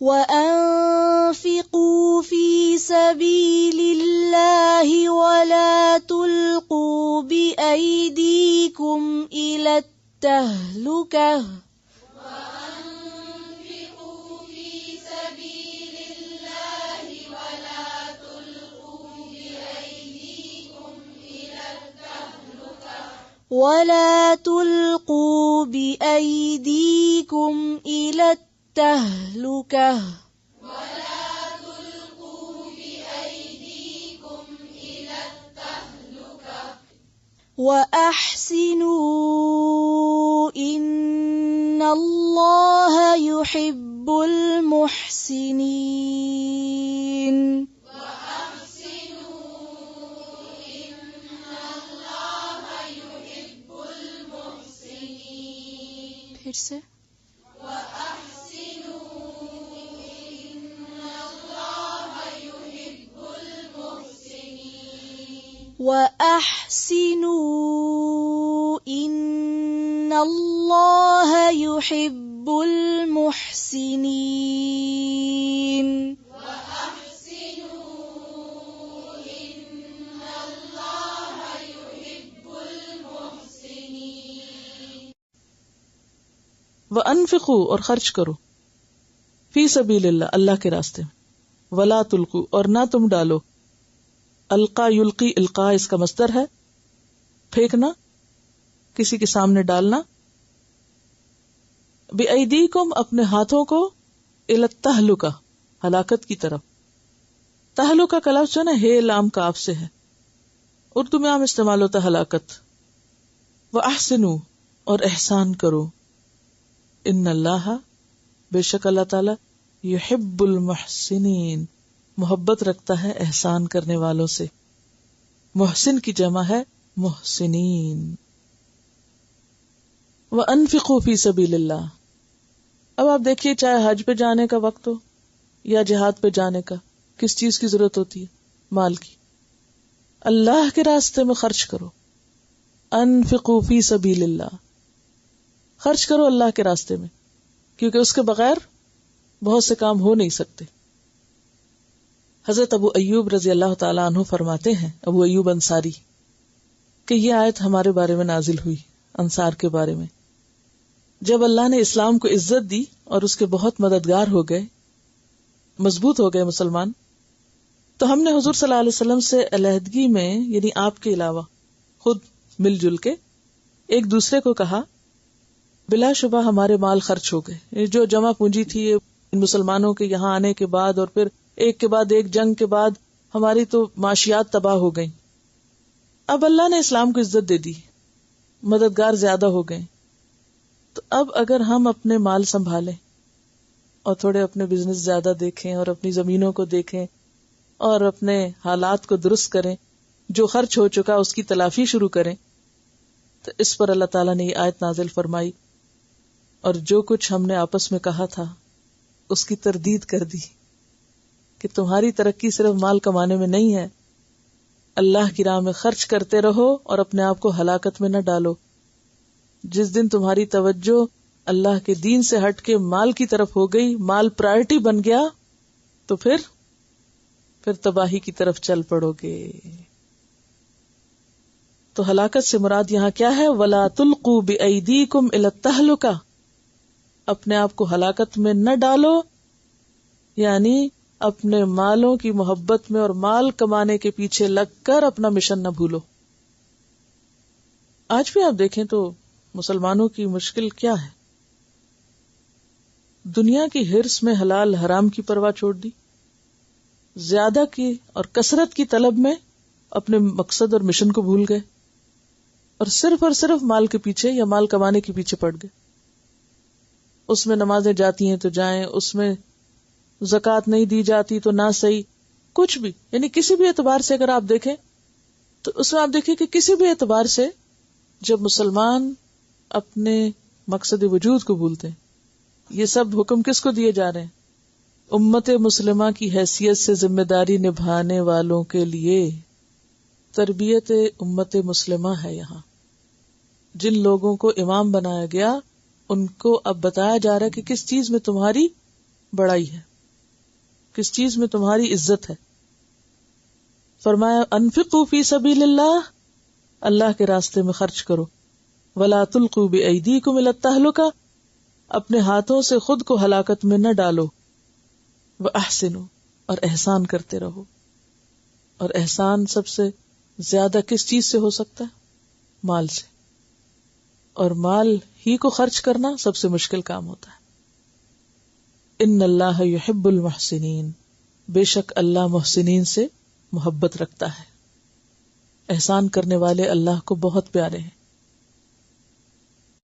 وَأَنفِقُوا فِي سَبِيلِ اللَّهِ وَلَا تُلْقُوا بِأَيْدِيكُمْ إِلَى التَّهْلُكَةِ وَلَا تُلْقُوا بِأَيْدِيكُمْ إِلَى التَّهْلُكَةِ وَأَحْسِنُوا إِنَّ اللَّهَ يُحِبُّ الْمُحْسِنِينَ. پھر سے وَأَحْسِنُوا إِنَّ اللَّهَ يُحِبُّ الْمُحْسِنِينَ. وَأَنفِقُوا اور خرچ کرو فی سبیل اللہ اللہ کے راستے میں. ولا تلقوا اور نہ تم ڈالو. القا یلقی القا اس کا مصدر ہے پھینکنا، کسی کے سامنے ڈالنا. بِأَيْدِيكُمْ اپنے ہاتھوں کو الی التہلکہ ہلاکت کی طرف. تہلکہ کا لفظ جو نا ہے لام کاف سے ہے، اردو میں عام استعمال ہوتا ہے ہلاکت. وَأَحْسِنُوا اور احسان کرو. ان اللہ بے شک اللہ تعالی یحب المحسنین محبت رکھتا ہے احسان کرنے والوں سے. محسن کی جمع ہے محسنین. وَأَنفِقُوا فِي سَبِيلِ اللَّهِ. اب آپ دیکھیے چاہے حج پہ جانے کا وقت ہو یا جہاد پہ جانے کا، کس چیز کی ضرورت ہوتی ہے؟ مال کی. اللہ کے راستے میں خرچ کرو. انفقوا فی سبیل اللہ، خرچ کرو اللہ کے راستے میں، کیونکہ اس کے بغیر بہت سے کام ہو نہیں سکتے. حضرت ابو ایوب رضی اللہ تعالیٰ عنہ فرماتے ہیں، ابو ایوب انصاری، کہ یہ آیت ہمارے بارے میں نازل ہوئی، انصار کے بارے میں. جب اللہ نے اسلام کو عزت دی اور اس کے بہت مددگار ہو گئے، مضبوط ہو گئے مسلمان، تو ہم نے حضور صلی اللہ علیہ وسلم سے علیحدگی میں، یعنی آپ کے علاوہ خود مل جل کے ایک دوسرے کو کہا، بلا شبہ ہمارے مال خرچ ہو گئے. یہ جو جمع پونجی تھی ان مسلمانوں کے یہاں آنے کے بعد اور پھر ایک کے بعد ایک جنگ کے بعد ہماری تو معاشیات تباہ ہو گئیں. اب اللہ نے اسلام کو عزت دے دی، مددگار زیادہ ہو گئے، تو اب اگر ہم اپنے مال سنبھالیں اور تھوڑے اپنے بزنس زیادہ دیکھیں اور اپنی زمینوں کو دیکھیں اور اپنے حالات کو درست کریں، جو خرچ ہو چکا اس کی تلافی شروع کریں، تو اس پر اللہ تعالیٰ نے یہ آیت نازل فرمائی اور جو کچھ ہم نے آپس میں کہا تھا اس کی تردید کر دی کہ تمہاری ترقی صرف مال کمانے میں نہیں ہے، اللہ کی راہ میں خرچ کرتے رہو اور اپنے آپ کو ہلاکت میں نہ ڈالو. جس دن تمہاری توجہ اللہ کے دین سے ہٹ کے مال کی طرف ہو گئی، مال پرائرٹی بن گیا، تو پھر تباہی کی طرف چل پڑو گے. تو ہلاکت سے مراد یہاں کیا ہے؟ وَلَا تُلْقُوا بِأَيْدِيكُمْ إِلَى التَّهْلُكَةِ، اپنے آپ کو ہلاکت میں نہ ڈالو، یعنی اپنے مالوں کی محبت میں اور مال کمانے کے پیچھے لگ کر اپنا مشن نہ بھولو. آج بھی آپ دیکھیں تو مسلمانوں کی مشکل کیا ہے؟ دنیا کی ہرس میں حلال حرام کی پرواہ چھوڑ دی، زیادہ کی اور کثرت کی طلب میں اپنے مقصد اور مشن کو بھول گئے، اور صرف مال کے پیچھے یا مال کمانے کے پیچھے پڑ گئے. اس میں نمازیں جاتی ہیں تو جائیں، اس میں زکوٰۃ نہیں دی جاتی تو نہ صحیح، کچھ بھی، یعنی کسی بھی اعتبار سے اگر آپ دیکھیں تو اس میں آپ دیکھیں کہ کسی بھی اعتبار سے جب مسلمان اپنے مقصد وجود کو بھولتے ہیں، یہ سب حکم کس کو دیے جا رہے ہیں؟ امت مسلمہ کی حیثیت سے ذمہ داری نبھانے والوں کے لیے. تربیت امت مسلمہ ہے یہاں. جن لوگوں کو امام بنایا گیا ان کو اب بتایا جا رہا ہے کہ کس چیز میں تمہاری بڑائی ہے. کس چیز میں تمہاری عزت ہے. فرمایا انفقوا فی سبیل اللہ، اللہ کے راستے میں خرچ کرو. ولا تلقوا بایدیکم الی التہلکہ، اپنے ہاتھوں سے خود کو ہلاکت میں نہ ڈالو. واحسنوا، اور احسان کرتے رہو. اور احسان سب سے زیادہ کس چیز سے ہو سکتا ہے؟ مال سے. اور مال ہی کو خرچ کرنا سب سے مشکل کام ہوتا ہے. ان اللہ یحب المحسنین، بے شک اللہ محسنین سے محبت رکھتا ہے. احسان کرنے والے اللہ کو بہت پیارے ہیں.